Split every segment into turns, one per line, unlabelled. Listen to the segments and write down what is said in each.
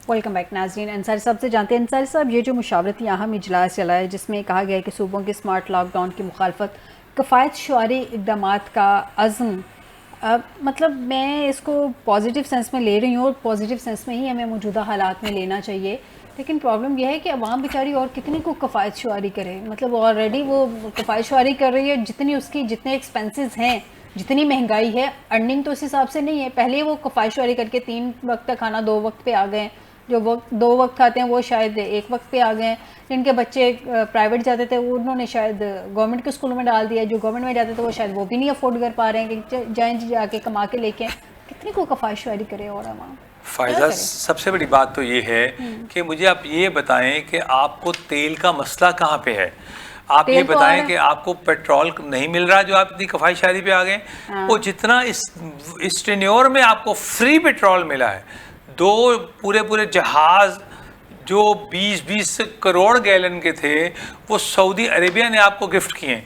Welcome back नाज़रीन। अंसारी साहब से जानते हैं, अंसारी साहब ये जो मुशावरती अहम इजलास चला है जिसमें कहा गया है कि सूबों के स्मार्ट लॉकडाउन की मुखालफत कफ़ायत शुआरी इक़दाम का अज़्म, मतलब मैं इसको पॉजिटिव सेंस में ले रही हूँ और पॉजिटिव सेंस में ही हमें मौजूदा हालात में लेना चाहिए। लेकिन प्रॉब्लम यह है कि अवाम बेचारी और कितने को कफ़ायत शुआरी करे, मतलब ऑलरेडी वो कफ़ायत शुआरी कर रही है, जितनी उसकी जितने एक्सपेंसेस हैं, जितनी महंगाई है, अर्निंग तो उस हिसाब से नहीं है। पहले वो कफ़ायत शुआरी करके 3 वक्त का खाना 2 वक्त पे आ गए, जो वक्त 2 वक्त खाते हैं वो शायद 1 वक्त पे आ गए हैं। जिनके बच्चे प्राइवेट जाते थे उन्होंने शायद गवर्नमेंट के स्कूलों में डाल दिया, जो गवर्नमेंट में जाते थे वो शायद वो भी नहीं अफोर्ड कर पा रहे हैं कि जाएँ जाके कमा के लेके। कितनी को कफ़ायत शुआरी करे और अवाम
फ़ायदा। सबसे बड़ी बात तो ये है कि मुझे आप ये बताएं कि आपको तेल का मसला कहाँ पे है। आप ये बताएं कि आपको पेट्रोल नहीं मिल रहा जो आप इतनी कफ़ायत शुआरी पे आ गए। वो जितना इस टेन्योर में आपको फ्री पेट्रोल मिला है, 2 पूरे जहाज़ जो 20-20 करोड़ गैलन के थे वो सऊदी अरेबिया ने आपको गिफ्ट किए।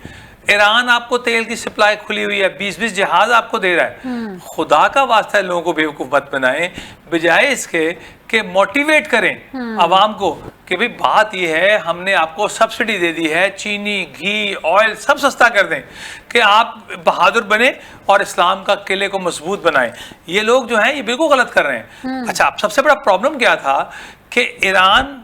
ईरान आपको तेल की सप्लाई खुली हुई है, 20-20 जहाज आपको दे रहा है। खुदा का वास्ता है लोगों को बेवकूफ़ मत बनाएं, बजाय इसके कि मोटिवेट करें आवाम को कि भाई बात यह है हमने आपको सब्सिडी दे दी है, चीनी, घी, ऑयल सब सस्ता कर दें कि आप बहादुर बने और इस्लाम का किले को मजबूत बनाएं। ये लोग जो हैं ये बिल्कुल गलत कर रहे हैं। अच्छा, अब सबसे बड़ा प्रॉब्लम क्या था कि ईरान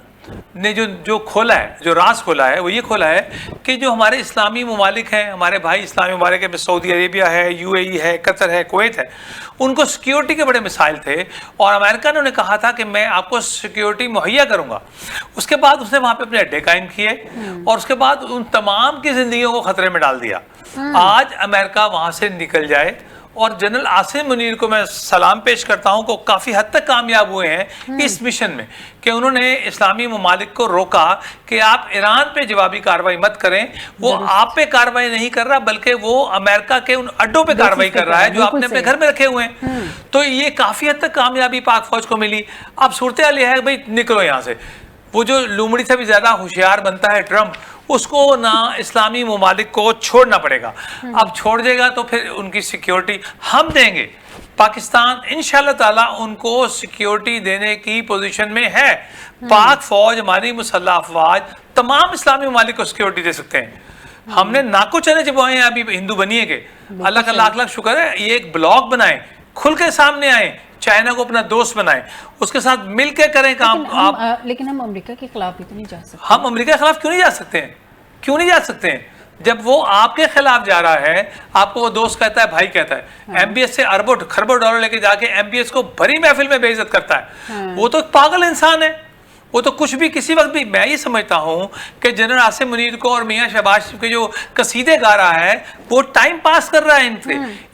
ने जो खोला है, जो राज खोला है, वो ये खोला है कि जो हमारे इस्लामी ममालिक हैं, हमारे भाई इस्लामी ममालिक है, सऊदी अरेबिया है, यूएई है, कतर है, कुवैत है, उनको सिक्योरिटी के बड़े मिसाइल थे और अमेरिका ने उन्हें कहा था कि मैं आपको सिक्योरिटी मुहैया करूंगा। उसके बाद उसने वहाँ पे अपने अड्डे कायम किए और उसके बाद उन तमाम की जिंदगियों को खतरे में डाल दिया। आज अमेरिका वहाँ से निकल जाए और जनरल आसिम मुनीर को मैं सलाम पेश करता हूं को काफ़ी हद तक कामयाब हुए हैं इस मिशन में कि उन्होंने इस्लामी ममालिक को रोका कि आप ईरान पे जवाबी कार्रवाई मत करें। वो आप पे कार्रवाई नहीं कर रहा बल्कि वो अमेरिका के उन अड्डों पे कार्रवाई कर रहा है जो आपने अपने घर में रखे हुए हैं। तो ये काफ़ी हद तक कामयाबी पाक फौज को मिली। अब सूरत हाल है भाई निकलो यहाँ से। वो जो लुमड़ी से भी ज़्यादा होशियार बनता है ट्रम्प, उसको ना इस्लामी ममालिक को छोड़ना पड़ेगा। अब छोड़ देगा तो फिर उनकी सिक्योरिटी हम देंगे। पाकिस्तान इंशाल्लाह ताला उनको सिक्योरिटी देने की पोजीशन में है। पाक फौज, हमारी मुसल्लह अफवाज तमाम इस्लामी ममालिक को सिक्योरिटी दे सकते हैं। हमने नाको चने जबाए हैं अभी हिंदू बनिए के, अल्लाह का लाख लाख शुक्र है। ये एक ब्लॉग बनाए, खुल के सामने आए, चाइना को अपना दोस्त बनाए, उसके साथ मिलकर करें काम।
लेकिन हम अमेरिका के खिलाफ भी तो नहीं जा सकते।
हम अमेरिका के खिलाफ क्यों नहीं जा सकते हैं? क्यों नहीं जा सकते हैं? जब वो आपके खिलाफ जा रहा है, आपको वो दोस्त कहता है, भाई कहता है, एमबीएस से अरबों खरबों डॉलर लेके जाके एमबीएस को भरी महफिल में बेइज्जत करता है। वो तो पागल इंसान है। वो तो कुछ भी किसी वक्त भी, मैं ये समझता हूँ कि जनरल आसिम मुनीर को और मियाँ शहबाज शरीफ के जो कसीदे गा रहा है वो टाइम पास कर रहा है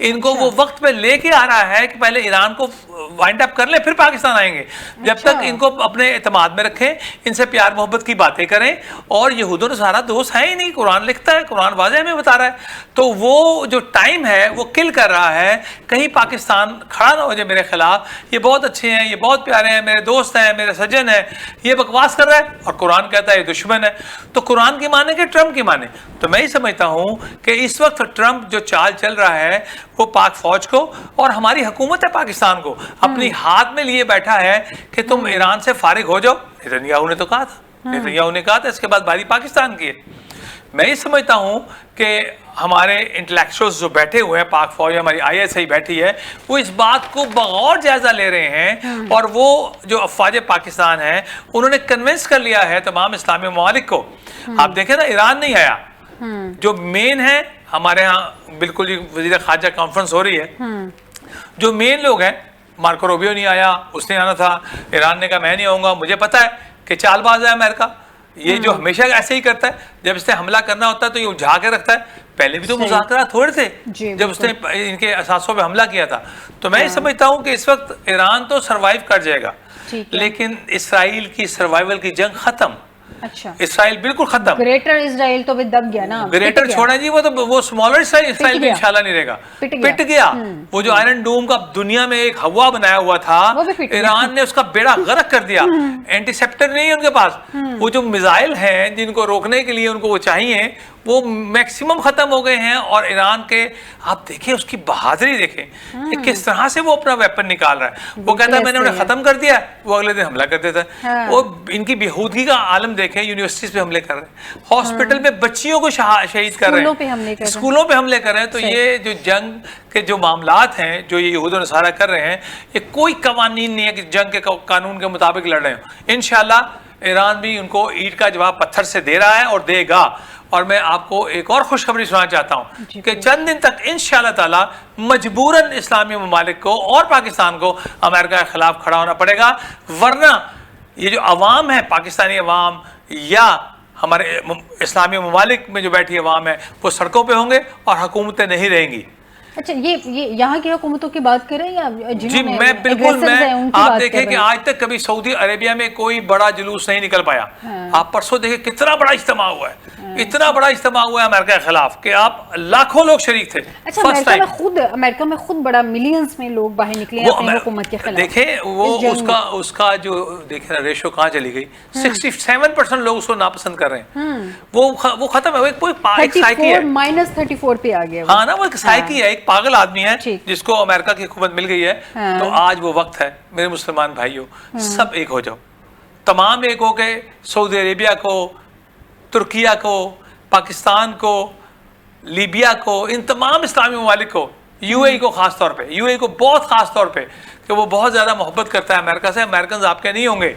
इनको वो वक्त पे लेके आ रहा है कि पहले ईरान को वाइंड अप कर ले फिर पाकिस्तान आएंगे। जब तक इनको अपने एतमाद में रखें, इनसे प्यार मोहब्बत की बातें करें। और यहूदों ने सारा दोस्त है ही नहीं, कुरान लिखता है, कुरान वाज़ेह में बता रहा है। तो वो जो टाइम है वो किल कर रहा है। कहीं पाकिस्तान खड़ा ना हो जाए मेरे खिलाफ, ये बहुत अच्छे हैं, ये बहुत प्यारे हैं, मेरे दोस्त हैं, मेरे सज्जन हैं, ये बकवास कर रहा है और कुरान कहता है ये दुश्मन है। तो कुरान की माने कि ट्रम्प की माने? तो मैं ही समझता हूँ कि इस वक्त ट्रम्प जो चाल चल रहा है वो पाक फौज को और हमारी हुकूमत है पाकिस्तान को अपनी हाथ में लिए बैठा है कि तुम ईरान से फारिग हो जाओ। नेतन्याहू ने तो कहा था, नेतन्याहू ने कहा था इसके बाद बारी पाकिस्तान की है। मैं ये समझता हूँ कि हमारे इंटेलेक्चुअल्स जो बैठे हुए हैं, पाक फौज हमारी ISI बैठी है, वो इस बात को बगौर जायजा ले रहे हैं और वो जो अफवाज पाकिस्तान है उन्होंने कन्विंस कर लिया है तमाम इस्लामी ममालिक को। आप देखें ना, ईरान नहीं आया, जो मेन है हमारे यहाँ बिल्कुल ही वजीर खारजा कॉन्फ्रेंस हो रही है, जो मेन लोग हैं, मार्को रूबियो नहीं आया, उसने आना था, ईरान ने कहा मैं नहीं आऊँगा। मुझे पता है कि चालबाज है अमेरिका, ये जो हमेशा ऐसे ही करता है, जब इसने हमला करना होता है तो ये उलझा के रखता है। पहले भी तो मुज़ाकरा थोड़े थे जब उसने इनके असासों पे हमला किया था। तो मैं ये समझता हूँ कि इस वक्त ईरान तो सरवाइव कर जाएगा, लेकिन इसराइल की सर्वाइवल की जंग खत्म।
अच्छा,
इसराइल बिल्कुल खत्म।
ग्रेटर इसराइल तो भी दब गया ना।
ग्रेटर छोड़ा जी, वो स्मॉलर इसराइल भी इंशाल्लाह नहीं रहेगा, पिट गया। वो जो आयरन डोम का दुनिया में एक हवा बनाया हुआ था, ईरान ने उसका बेड़ा गर्क कर दिया। एंटीसेप्टर नहीं है उनके पास, वो जो मिसाइल हैं जिनको रोकने के लिए उनको वो चाहिए वो मैक्सिमम ख़त्म हो गए हैं। और ईरान के आप देखें उसकी बहादुरी देखें कि किस तरह से वो अपना वेपन निकाल रहा है। वो कहता है मैंने उन्हें ख़त्म कर दिया, वो अगले दिन हमला कर देता है। वो इनकी बेहूदगी का आलम देखें, यूनिवर्सिटीज़ पे हमले कर रहे हैं, हॉस्पिटल में बच्चियों को शहीद कर रहे हैं, स्कूलों पे हमले कर रहे हैं। तो ये जो जंग के जो मामलात हैं जो ये यहूद और नसारा कर रहे हैं, ये कोई कवानीन नहीं है कि जंग के कानून के मुताबिक लड़ रहे हो। इंशाल्लाह ईरान भी उनको ईंट का जवाब पत्थर से दे रहा है और देगा। और मैं आपको एक और खुशखबरी सुनाना चाहता हूँ कि चंद दिन तक इंशाल्लाह ताला मजबूरन इस्लामी ममालिक को और पाकिस्तान को अमेरिका के खिलाफ खड़ा होना पड़ेगा, वरना ये जो अवाम है, पाकिस्तानी अवाम या हमारे इस्लामी ममालिक में जो बैठी अवाम है, वो सड़कों पे होंगे और हुकूमतें नहीं रहेंगी।
अच्छा, ये यहाँ की हुकूमतों की बात करें या
जी मैं बिल्कुल, मैं आप देखें कि आज तक कभी सऊदी अरेबिया में कोई बड़ा जुलूस नहीं निकल पाया। आप परसों देखें कितना बड़ा इज्तिमा हुआ है, इतना बड़ा इज्तिमा हुआ है अमेरिका के खिलाफ कि आप लाखों लोग शरीक थे।
अच्छा, अमेरिका में खुद बड़ा मिलियंस में लोग बाहर निकले अपनी हुकूमत के खिलाफ।
देखें वो उसका जो देखें रेशो कहाँ चली गई, 67% लोग उसको नापसंद कर रहे हैं। वो खत्म है, कोई साइकी है,
-34 पे आ गया।
हाँ ना, वो एक साइकी है, पागल आदमी है जिसको अमेरिका की हुकूमत मिल गई है। तो आज वो वक्त है मेरे मुसलमान भाइयों, सब एक हो जाओ, तमाम एक हो गए। सऊदी अरेबिया को, तुर्किया को, पाकिस्तान को, लीबिया को, इन तमाम इस्लामी ममालिक को, यूएई को खास तौर पे, यूएई को बहुत खास तौर पे कि वो बहुत ज़्यादा मोहब्बत करता है अमेरिका से। अमेरिकन आपके नहीं होंगे,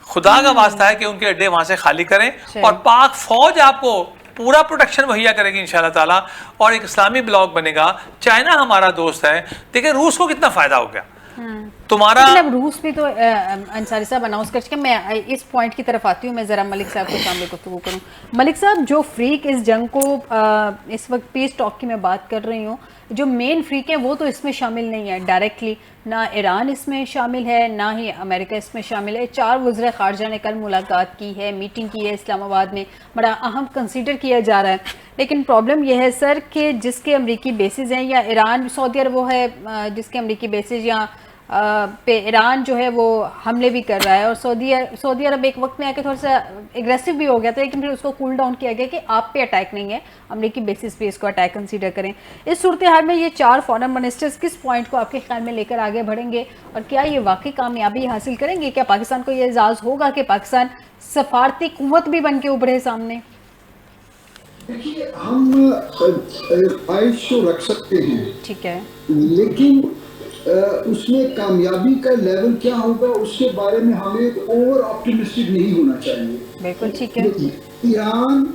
खुदा का वास्ता है कि उनके अड्डे वहाँ से खाली करें और पाक फौज आपको पूरा प्रोटेक्शन मुहैया करेगी इंशाल्लाह ताला, और एक इस्लामी ब्लॉक बनेगा। चाइना हमारा दोस्त है, देखिए रूस को कितना फायदा हो गया तुम्हारा।
मतलब रूस भी तो अंसारी साहब अनाउंस कर चुके। मैं इस पॉइंट की तरफ आती हूँ, मैं ज़रा मलिक साहब के सामने गुफ्तगू करूँ। मलिक साहब, जो फ्रीक इस जंग को इस वक्त पीस टॉक की मैं बात कर रही हूँ, जो मेन फ्रीक है वो तो इसमें शामिल नहीं है डायरेक्टली, ना ईरान इसमें शामिल है ना ही अमेरिका इसमें शामिल है। 4 वज़ीर ख़ारजा ने कल मुलाकात की है, मीटिंग की है इस्लामाबाद में, बड़ा अहम कंसीडर किया जा रहा है। लेकिन प्रॉब्लम यह है सर कि जिसके अमरीकी बेसिस हैं, या ईरान सऊदी अरब वो है जिसके अमरीकी बेसिस या पे ईरान जो है वो हमले भी कर रहा है, और सऊदी अरब एक वक्त में आके थोड़ा सा एग्रेसिव भी हो गया था, लेकिन फिर उसको कूल डाउन किया गया कि आप पे अटैक नहीं है, अमरीकी बेसिस पे इसको अटैक कंसीडर करें। इस सूरत हाल में ये 4 फॉरेन मिनिस्टर्स किस पॉइंट को आपके ख्याल में लेकर आगे बढ़ेंगे, और क्या ये वाकई कामयाबी हासिल करेंगे? क्या पाकिस्तान को ये एजाज़ होगा कि पाकिस्तान सफारती कुव्वत भी बन के उभरे सामने?
देखिए, हम ख्वाहिश तो रख सकते हैं,
ठीक है,
लेकिन उसमें कामयाबी का लेवल क्या होगा उसके बारे में हमें ओवर ऑप्टिमिस्टिक नहीं होना चाहिए।
बिल्कुल ठीक है।
ईरान,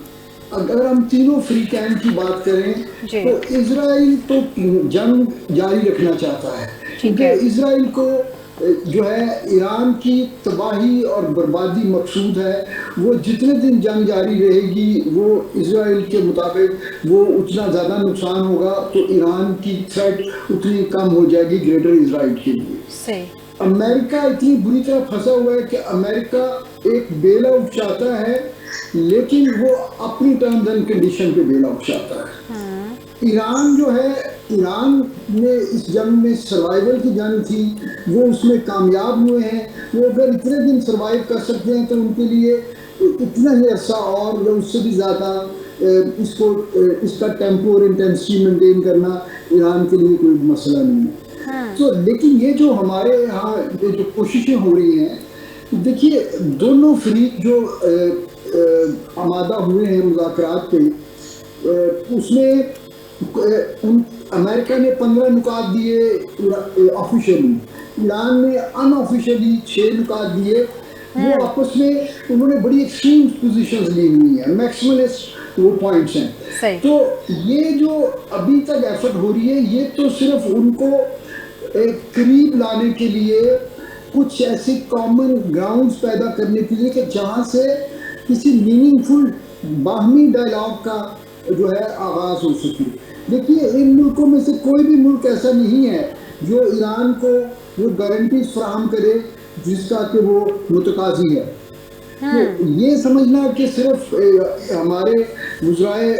अगर हम तीनों फ्री कैंप की बात करें तो इजराइल तो जंग जारी रखना चाहता है, क्योंकि इजराइल को जो है ईरान की तबाही और बर्बादी मकसूद है। वो जितने दिन जंग जारी रहेगी वो इजराइल के मुताबिक वो उतना ज़्यादा नुकसान होगा, तो ईरान की थ्रेट उतनी कम हो जाएगी ग्रेटर इजराइल के लिए। अमेरिका इतनी बुरी तरह फंसा हुआ है कि अमेरिका एक बेल आउट चाहता है, लेकिन वो अपनी टर्म्स एंड कंडीशन पे बेल आउट चाहता है। ईरान जो है, ईरान ने इस जंग में सर्वाइवल की जंग थी, वो उसमें कामयाब हुए हैं। वो अगर इतने दिन सर्वाइव कर सकते हैं तो उनके लिए इतना ही अरसा और उससे भी ज़्यादा इसका टेम्पो और इंटेंसिटी मेंटेन करना ईरान के लिए कोई मसला नहीं है। तो लेकिन ये जो हमारे यहाँ ये जो कोशिशें हो रही हैं, देखिए दोनों फ्रीक जो आमादा हुए हैं मुज़ाकरात पे, उसमें अमेरिका ने 15 नुकात दिए ऑफिशियली, ईरान ने अनऑफिशियली 6 नुकात दिए। वो आपस में उन्होंने बड़ी एक्सट्रीम पोजीशंस ली हुई हैं, मैक्सिमलिस्ट वो पॉइंट्स हैं। तो ये जो अभी तक एफर्ट हो रही है, ये तो सिर्फ उनको करीब लाने के लिए, कुछ ऐसे कॉमन ग्राउंड्स पैदा करने के लिए कि जहाँ से किसी मीनिंगफुल बाहमी डायलॉग का जो है आगाज हो सके। देखिए, इन मुल्कों में से कोई भी मुल्क ऐसा नहीं है जो ईरान को वो गारंटीज फराहम करे जिसका कि वो मुतकाजी है। तो ये समझना कि सिर्फ हमारे वज़राए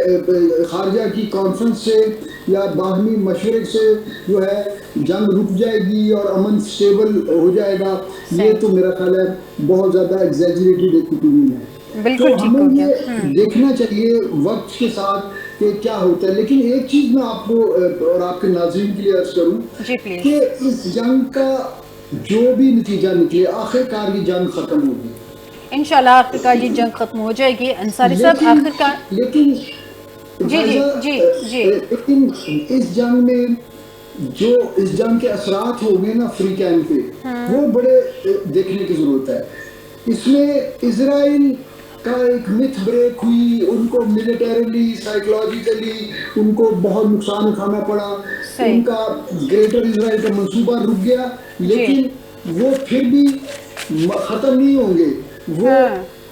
ख़ारजा की कॉन्फ्रेंस से या बाहमी मशवरे से जो है जंग रुक जाएगी और अमन स्टेबल हो जाएगा, ये तो मेरा ख्याल है बहुत ज़्यादा एग्जैजरेटेड एक ओपिनियन है।
बिल्कुल
तो हमें ये देखना चाहिए वक्त के साथ कि क्या होता है। लेकिन एक चीज़ मैं आपको और आपके नाज़रीन के लिए अर्ज करूँ कि इस जंग का जो भी नतीजा निकले, आखिरकार ये जंग खत्म होगी
इंशाल्लाह। आखिरकार ये जंग खत्म हो जाएगी अंसारी साहब। आखिरकार
लेकिन लेकिन इस जंग में जो इस जंग के असरात होंगे ना फ्री कैंप पे, वो बड़े देखने की जरूरत है। इसमें इजराइल का एक मिथ ब्रेक हुई, उनको मिलिटरीली साइकोलॉजिकली उनको बहुत नुकसान उठाना पड़ा, उनका ग्रेटर इजराइल का मंसूबा रुक गया, लेकिन वो फिर भी ख़त्म नहीं होंगे, वो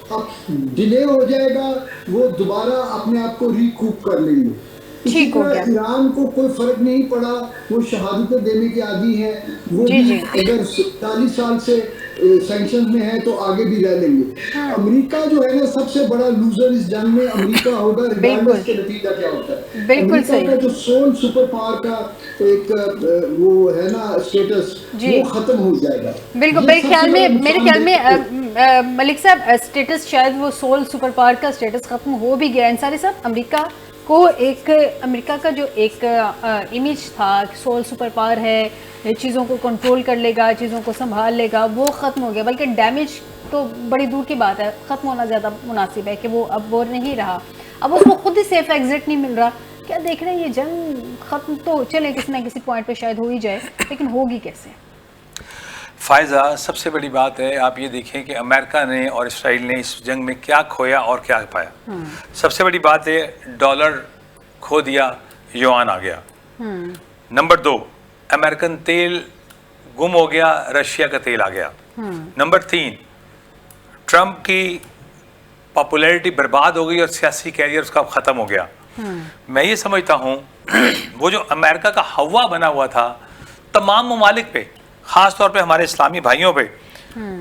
अब डिले हो जाएगा, वो दोबारा अपने आप को रिकूप कर लेंगे। इसी तरह ईरान को कोई फर्क नहीं पड़ा, वो शहादतें देने के आदी है, वो भी अगर 40 साल से सैंक्शन में है तो आगे भी रह लेंगे। अमेरिका जो है ना सबसे बड़ा लूजर इस जंग में अमेरिका होगा, रिगार्डलेस के नतीजा क्या होता है। अमेरिका का जो सोल सुपर पावर का एक वो है ना स्टेटस, वो खत्म हो जाएगा।
बिल्कुल, मेरे ख्याल में मलिक साहब स्टेटस शायद वो सोल सुपर पावर का स्टेटस खत्म हो भी गया। अंसारी साहब, अमेरिका का जो एक इमेज था कि सोल सुपर पावर है, चीज़ों को कंट्रोल कर लेगा, चीज़ों को संभाल लेगा, वो ख़त्म हो गया। बल्कि डैमेज तो बड़ी दूर की बात है, ख़त्म होना ज़्यादा मुनासिब है कि वो अब वो नहीं रहा, अब उसको खुद ही सेफ एग्जिट नहीं मिल रहा। क्या देख रहे हैं ये जंग ख़त्म तो चले किसी न किसी पॉइंट पे शायद हो ही जाए, लेकिन होगी कैसे?
फ़ायज़ा, सबसे बड़ी बात है आप ये देखें कि अमेरिका ने और इसराइल ने इस जंग में क्या खोया और क्या पाया। सबसे बड़ी बात है डॉलर खो दिया, युआन आ गया। नंबर 2, अमेरिकन तेल गुम हो गया, रशिया का तेल आ गया। नंबर 3, ट्रंप की पॉपुलैरिटी बर्बाद हो गई और सियासी कैरियर उसका ख़त्म हो गया। मैं ये समझता हूँ वो जो अमेरिका का हवा बना हुआ था तमाम ममालिक पे, ख़ास तौर पे हमारे इस्लामी भाइयों पे,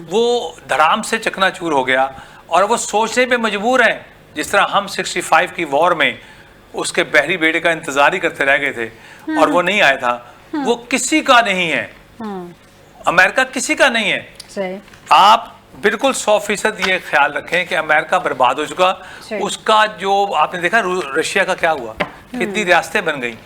वो धड़ाम से चकनाचूर हो गया और वो सोचने पे मजबूर हैं। जिस तरह हम 65 की वॉर में उसके बहरी बेटे का इंतज़ार ही करते रह गए थे और वो नहीं आया था, वो किसी का नहीं है। अमेरिका किसी का नहीं है। आप बिल्कुल 100% ये ख्याल रखें कि अमेरिका बर्बाद हो चुका। उसका जो आपने देखा रशिया का क्या हुआ, कितनी रियासतें बन गई।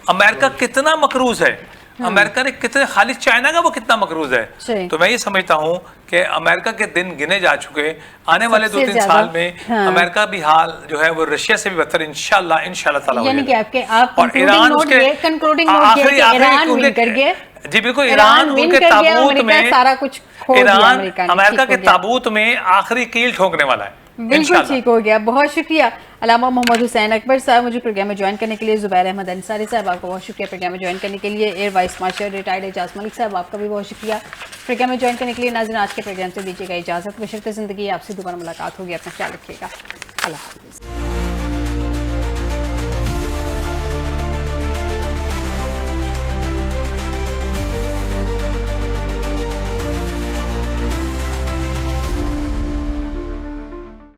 अमेरिका कितना मकरूज है, अमेरिका ने कितने, खाली चाइना का वो कितना मकरूज है। तो मैं ये समझता हूँ कि अमेरिका के दिन गिने जा चुके। आने वाले 2-3 साल में अमेरिका भी हाल जो है वो रशिया से भी बेहतर इंशाल्लाह ताला होगा। और ईरान उसके जी बिल्कुल, ईरान उनके ताबूत में,
सारा कुछ
ईरान अमेरिका के ताबूत में आखिरी कील ठोकने वाला है।
बिल्कुल ठीक हो गया। बहुत शुक्रिया अल्लामा मोहम्मद हुसैन अकबर साहब मुझे प्रोग्राम में ज्वाइन करने के लिए। ज़ुबैर अहमद अंसारी साहब आपका बहुत शुक्रिया प्रोग्राम में ज्वाइन करने के लिए। Air vice marshal retired Ejaz Malik साहब आपका भी बहुत शुक्रिया प्रोग्राम में ज्वाइन करने के लिए। नाज़रीन, आज के प्रोग्राम से दीजिएगा इजाज़त। बशर्ते ज़िंदगी आपसे दोबारा मुलाकात होगी। अपना ख्याल रखिएगा। अल्लाह हाफ़िज़।